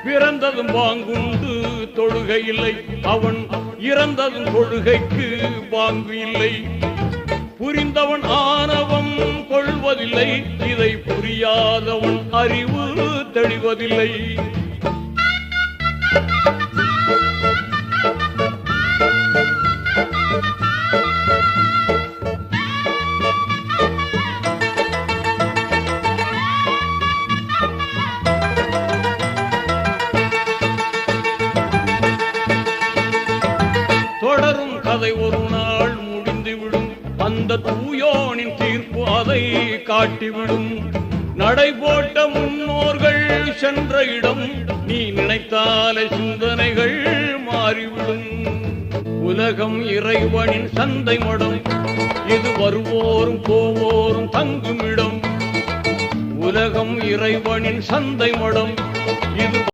பிறந்ததும் பாங்குண்டு தொழுகை இல்லை, அவன் இறந்ததும் தொழுகைக்கு பாங்கு இல்லை. புரிந்தவன் ஆணவம் கொள்வதில்லை, இதை புரியாதவன் அறிவு தெளிவதில்லை. தொடரும் கதை ஒரு நாள் முடிந்துவிடும், அந்த தூயோனின் தீர்ப்பு அதை காட்டிவிடும். நடை போட்ட முன்னோர்கள் சென்ற இடம், நீ நினைத்தாலே சிந்தனைகள் மாறிவிடும். உலகம் இறைவனின் சந்தை மடம், இது வருவோரும் போவோரும் தங்குமிடம். உலகம் இறைவனின் சந்தை மடம், இது